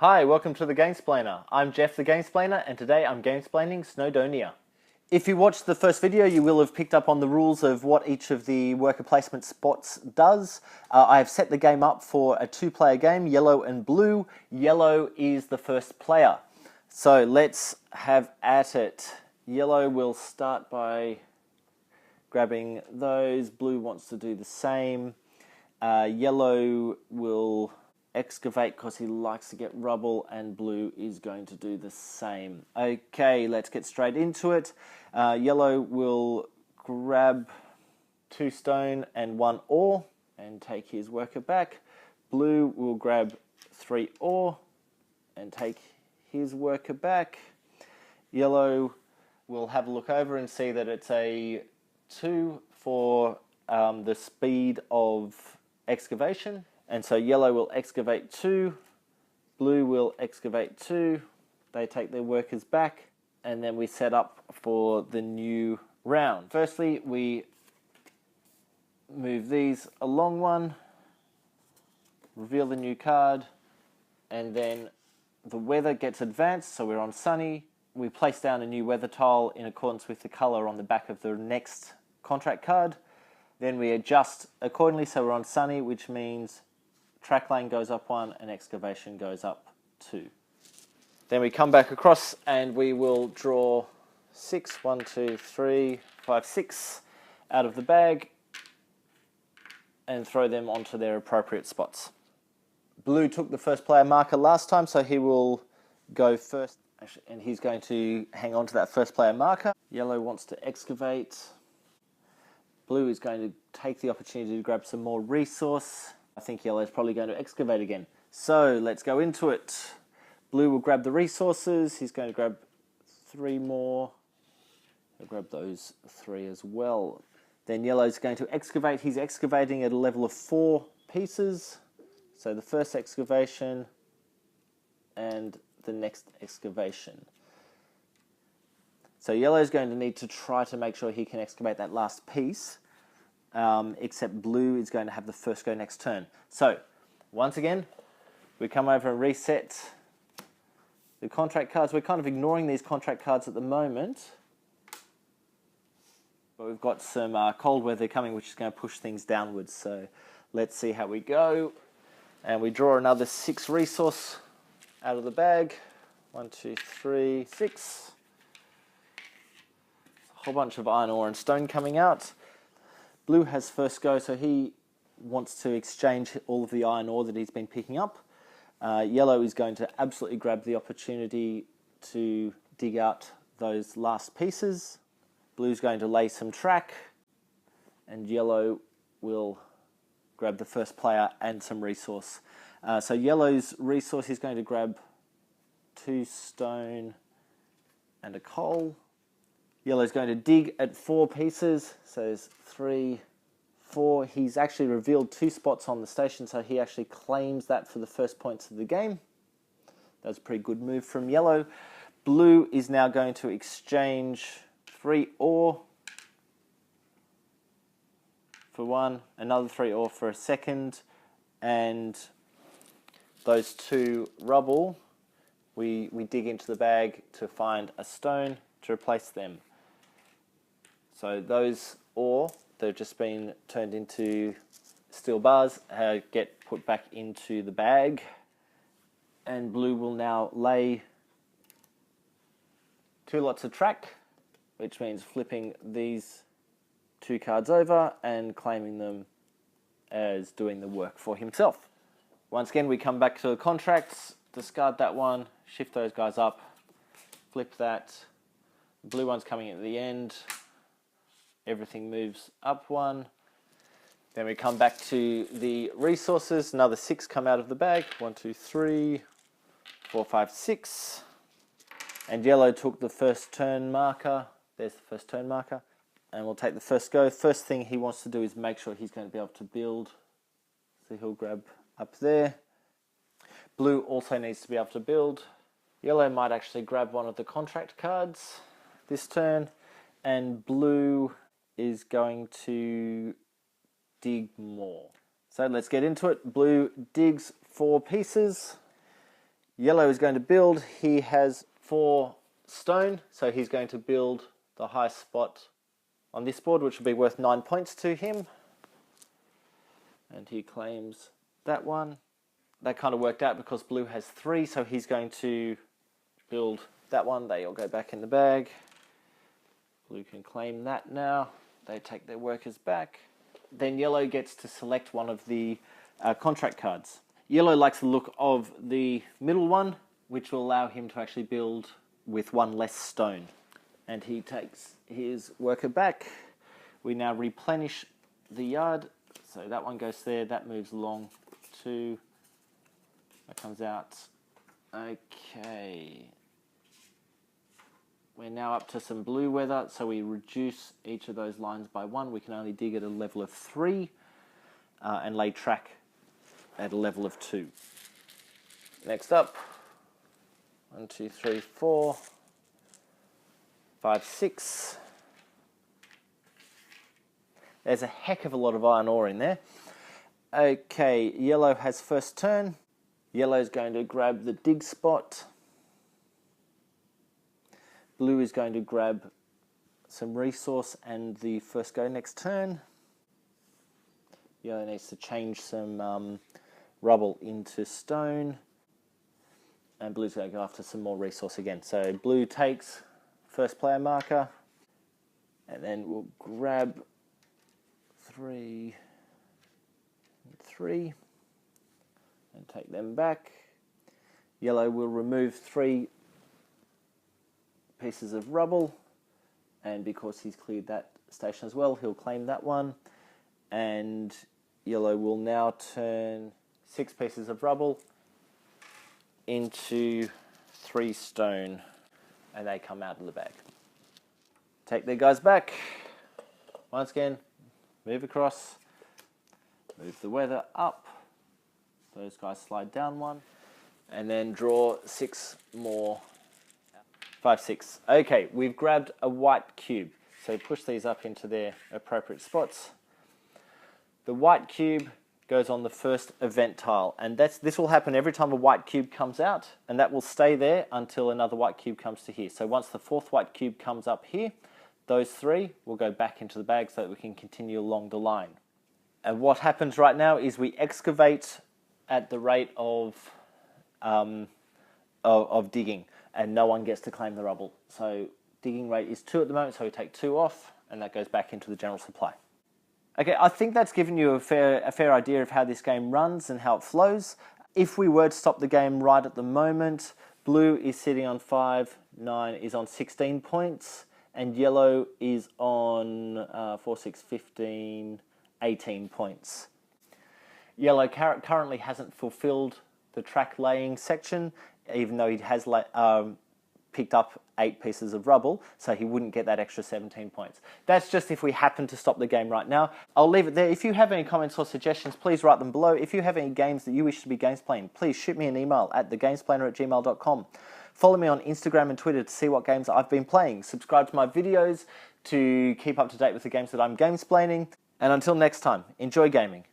Hi, welcome to the Gamesplainer. I'm Jeff the Gamesplainer, and today I'm gamesplaining Snowdonia. If you watched the first video, you will have picked up on the rules of what each of the worker placement spots does. I have set the game up for a two-player game, yellow and blue. Yellow is the first player. So let's have at it. Yellow will start by grabbing those. Blue wants to do the same. Yellow will excavate because he likes to get rubble, and blue is going to do the same. Okay, let's get straight into it. Yellow will grab 2 stone and 1 ore and take his worker back. Blue will grab 3 ore and take his worker back. Yellow will have a look over and see that it's a 2 for the speed of excavation. And so yellow will excavate 2, blue will excavate 2, they take their workers back, and then we set up for the new round. Firstly, we move these along one, reveal the new card, and then the weather gets advanced, so we're on sunny. We place down a new weather tile in accordance with the colour on the back of the next contract card. Then we adjust accordingly, so we're on sunny, which means track lane goes up 1 and excavation goes up 2. Then we come back across and we will draw 6, 1, 2, 3, 5, 6 out of the bag and throw them onto their appropriate spots. Blue took the first player marker last time, so he will go first, and he's going to hang on to that first player marker. Yellow wants to excavate. Blue is going to take the opportunity to grab some more resource. I think yellow is probably going to excavate again. So let's go into it. Blue will grab the resources. He's going to grab 3 more. He'll grab those 3 as well. Then yellow is going to excavate. He's excavating at a level of 4 pieces. So the first excavation and the next excavation. So yellow is going to need to try to make sure he can excavate that last piece. Except blue is going to have the first go next turn. So, once again, we come over and reset the contract cards. We're kind of ignoring these contract cards at the moment. But we've got some cold weather coming, which is going to push things downwards. So, let's see how we go. And we draw another 6 resource out of the bag. 1, 2, 3, 6. A whole bunch of iron ore and stone coming out. Blue has first go, so he wants to exchange all of the iron ore that he's been picking up. Yellow is going to absolutely grab the opportunity to dig out those last pieces. Blue's going to lay some track, and yellow will grab the first player and some resource. So yellow's resource is going to grab 2 stone and a coal. Yellow's going to dig at 4 pieces, so there's 3, 4. He's actually revealed 2 spots on the station, so he actually claims that for the first points of the game. That's a pretty good move from yellow. Blue is now going to exchange 3 ore for 1, another 3 ore for a second, and those 2 rubble, we dig into the bag to find a stone to replace them. So those ore, they've just been turned into steel bars, get put back into the bag. And blue will now lay 2 lots of track, which means flipping these 2 cards over and claiming them as doing the work for himself. Once again, we come back to the contracts, discard that one, shift those guys up, flip that. Blue one's coming at the end. Everything moves up 1. Then we come back to the resources. Another 6 come out of the bag. 1, 2, 3, 4, 5, 6. And yellow took the first turn marker. There's the first turn marker. And we'll take the first go. First thing he wants to do is make sure he's going to be able to build. So he'll grab up there. Blue also needs to be able to build. Yellow might actually grab one of the contract cards this turn. And blue is going to dig more. So let's get into it. Blue digs 4 pieces. Yellow is going to build. He has 4 stone, so he's going to build the highest spot on this board, which will be worth 9 points to him. And he claims that one. That kind of worked out because blue has 3, so he's going to build that one. They all go back in the bag. Blue can claim that now. They take their workers back. Then yellow gets to select one of the contract cards. Yellow likes the look of the middle one, which will allow him to actually build with 1 less stone. And he takes his worker back. We now replenish the yard. So that one goes there, that moves along to, that comes out. Okay. We're now up to some blue weather, so we reduce each of those lines by 1. We can only dig at a level of 3 and lay track at a level of 2. Next up, 1, 2, 3, 4, 5, 6. There's a heck of a lot of iron ore in there. Okay, yellow has first turn. Yellow's going to grab the dig spot. Blue is going to grab some resource and the first go next turn. Yellow needs to change some rubble into stone. And blue's going to go after some more resource again. So blue takes first player marker. And then we'll grab 3 and 3 and take them back. Yellow will remove 3 pieces of rubble, and because he's cleared that station as well, he'll claim that one. And yellow will now turn 6 pieces of rubble into 3 stone, and they come out of the bag. Take their guys back. Once again, move across, move the weather up. Those guys slide down 1, and then draw 6 more. 5, 6. Okay, we've grabbed a white cube. So push these up into their appropriate spots. The white cube goes on the first event tile, and this will happen every time a white cube comes out, and that will stay there until another white cube comes to here. So once the 4th white cube comes up here, those 3 will go back into the bag so that we can continue along the line. And what happens right now is we excavate at the rate of digging, and no one gets to claim the rubble. So digging rate is 2 at the moment, so we take 2 off, and that goes back into the general supply. Okay, I think that's given you a fair idea of how this game runs and how it flows. If we were to stop the game right at the moment, blue is sitting on 5, 9 is on 16 points, and yellow is on 4, 6, 15, 18 points. Yellow currently hasn't fulfilled the track laying section, even though he has picked up 8 pieces of rubble, so he wouldn't get that extra 17 points. That's just if we happen to stop the game right now. I'll leave it there. If you have any comments or suggestions, please write them below. If you have any games that you wish to be gamesplaying, please shoot me an email at thegamesplainer@gmail.com. Follow me on Instagram and Twitter to see what games I've been playing. Subscribe to my videos to keep up to date with the games that I'm gamesplaining. And until next time, enjoy gaming.